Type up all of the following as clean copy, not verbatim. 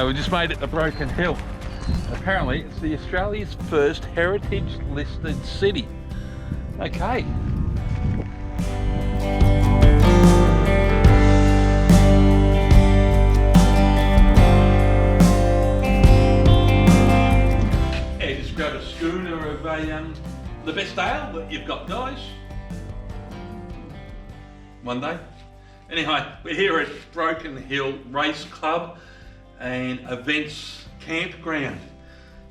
we just made it to Broken Hill. Apparently it's the Australia's first heritage listed city. Okay. Yeah, just grab a schooner of the best ale that you've got, guys. One day. Anyway, we're here at Broken Hill Race Club and Events Campground,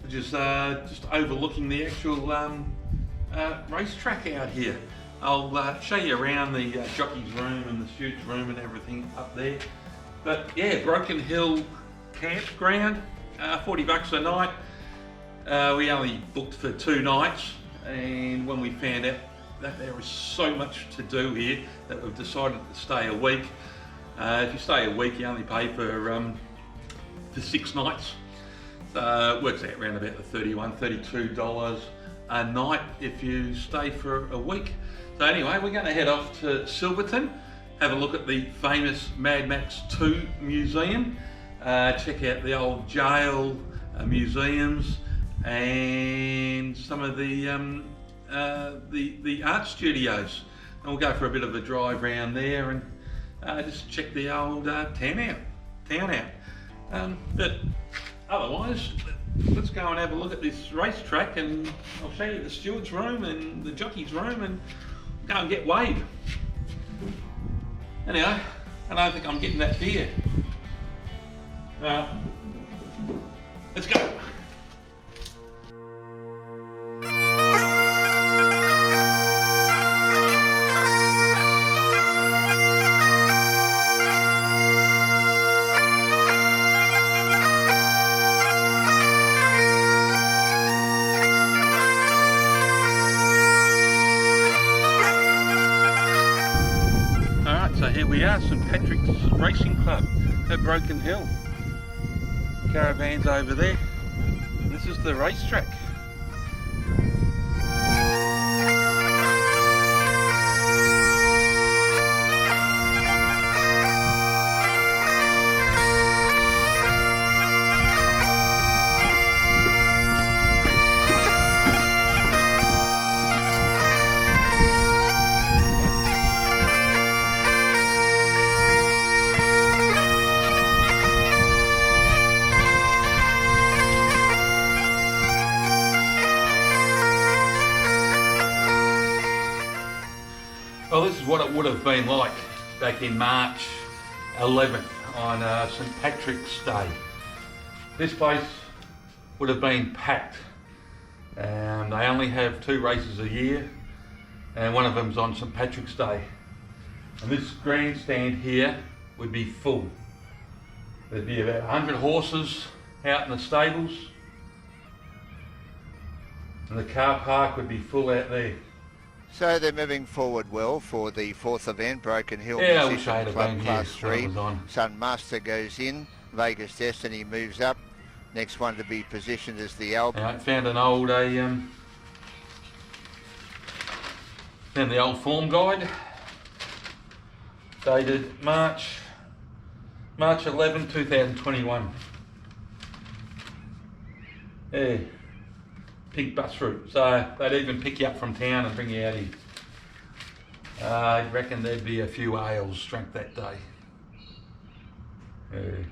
which is just overlooking the actual racetrack out here. I'll show you around the jockey's room and the stewards' room and everything up there. But yeah, Broken Hill Campground, $40 a night. We only booked for 2 nights, and when we found out that there is so much to do here that we've decided to stay a week. If you stay a week, you only pay for 6 nights. So it works out around about the $31, $32 a night if you stay for a week. So anyway, we're going to head off to Silverton, have a look at the famous Mad Max 2 museum, check out the old jail museums, and some of the art studios. And we'll go for a bit of a drive around there and just check the old town out. But otherwise, let's go and have a look at this racetrack, and I'll show you the steward's room and the jockey's room, and go and get weighed. Anyway, I don't think I'm getting that beer. Let's go. Here we are, St Patrick's Racing Club at Broken Hill. Caravans over there. This is the racetrack. Well, this is what it would have been like back in March 11th on St Patrick's Day. This place would have been packed. They only have 2 races a year, and one of them's on St Patrick's Day. And this grandstand here would be full. There'd be about 100 horses out in the stables, and the car park would be full out there. So they're moving forward well for the 4th event, Broken Hill Musician Club Class 3. On. Sun Master goes in, Vegas Destiny moves up. Next one to be positioned is the Alp. I found an old found the old form guide, dated March 11, 2021. Yeah. Pink bus route, so they'd even pick you up from town and bring you out here. I reckon there'd be a few ales drank that day. Yeah.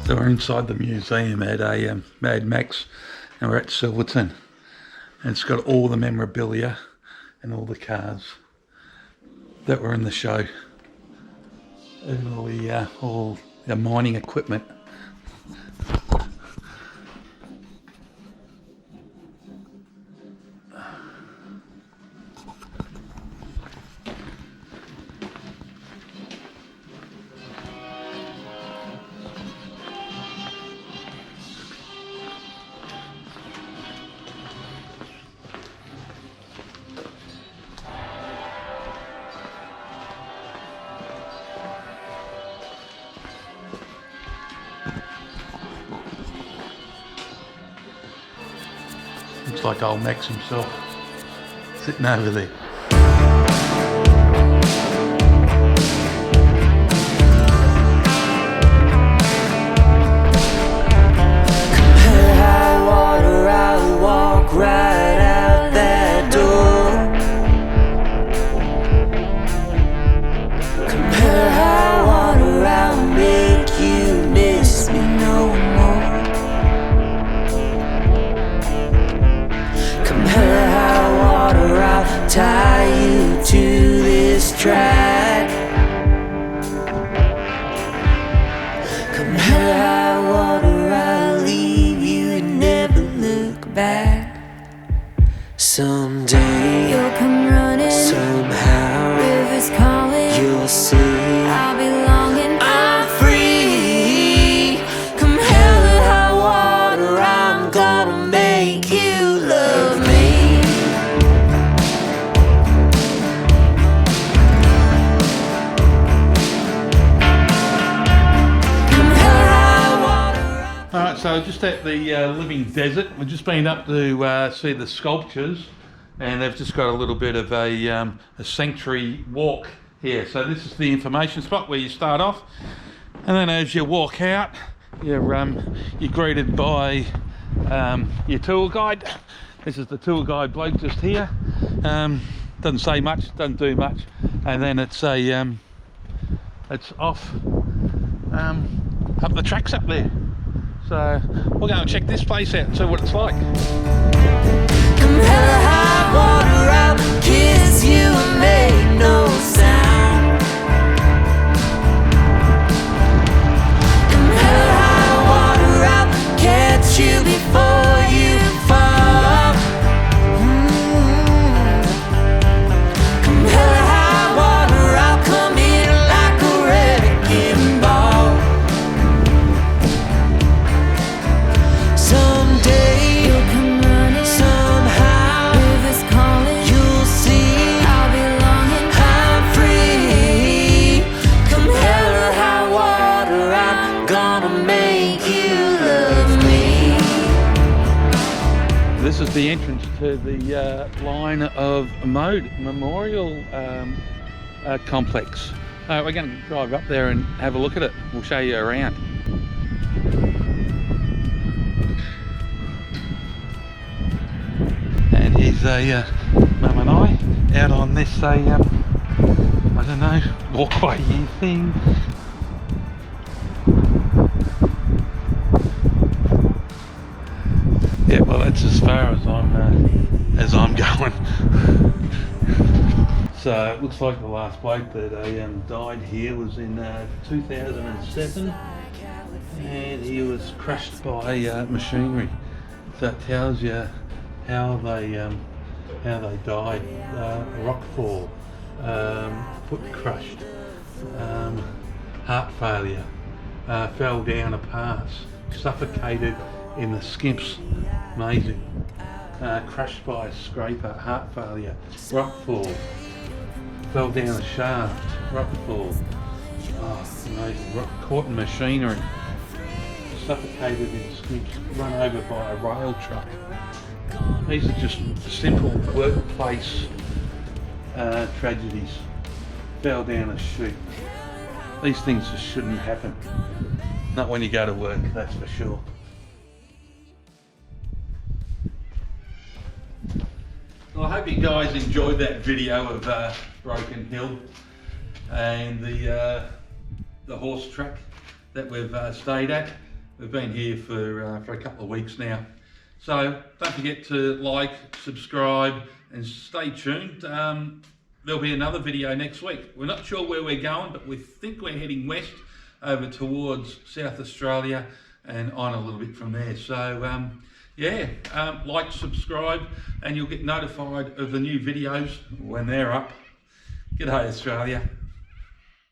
So we're inside the museum at a Mad Max, and we're at Silverton, and it's got all the memorabilia and all the cars that were in the show, and all the mining equipment. Looks like old Max himself, sitting over there. Compare high water, I'll walk right out that door. Compare high water, I'll make you miss me no more. Compare high water, I'll tie you to this track. Compare high water, I'll leave you and never look back. Someday You'll come running, somehow rivers calling, you'll see I'll be longing. I'm free. Come hell or high water, I'm gonna make you love me. Come hell or high water. Alright, so just at the Living Desert, we've just been up to see the sculptures, and they've just got a little bit of a sanctuary walk here. So this is the information spot where you start off, and then as you walk out, you're greeted by your tour guide. This is the tour guide bloke just here. Doesn't say much, doesn't do much, and then it's off up the tracks up there. So we'll go and check this place out and see what it's like. Come hell or high water, I'll kiss you and make no sound. Come hell or high water, I'll catch you before you fall. Come hell or high water, I'll come in like a wrecking ball. Someday You'll come running, somehow rivers calling, you'll see I'll be longing. I'm free. Come hell or high water, I'm gonna make you love me. This is the entrance to the Line of Lode Memorial Complex. We're going to drive up there and have a look at it. We'll show you around. And here's Mum and I out on this I don't know, walkway thing. Yeah, well, that's as far as I'm going. So it looks like the last bloke that died here was in 2007, and he was crushed by machinery. So it tells you how they died. Rockfall, foot crushed, heart failure, fell down a pass, suffocated in the skips, amazing, crushed by a scraper, heart failure, rockfall, fell down a shaft, rockfall, oh amazing, caught in machinery, suffocated in skips, run over by a rail truck. These are just simple workplace tragedies. Fell down a chute. These things just shouldn't happen. Not when you go to work, that's for sure. Well, I hope you guys enjoyed that video of Broken Hill and the horse track that we've stayed at. We've been here for a couple of weeks now. So don't forget to like, subscribe and stay tuned. There'll be another video next week. We're not sure where we're going, but we think we're heading west over towards South Australia and on a little bit from there. So yeah, like, subscribe, and you'll get notified of the new videos when they're up. G'day Australia.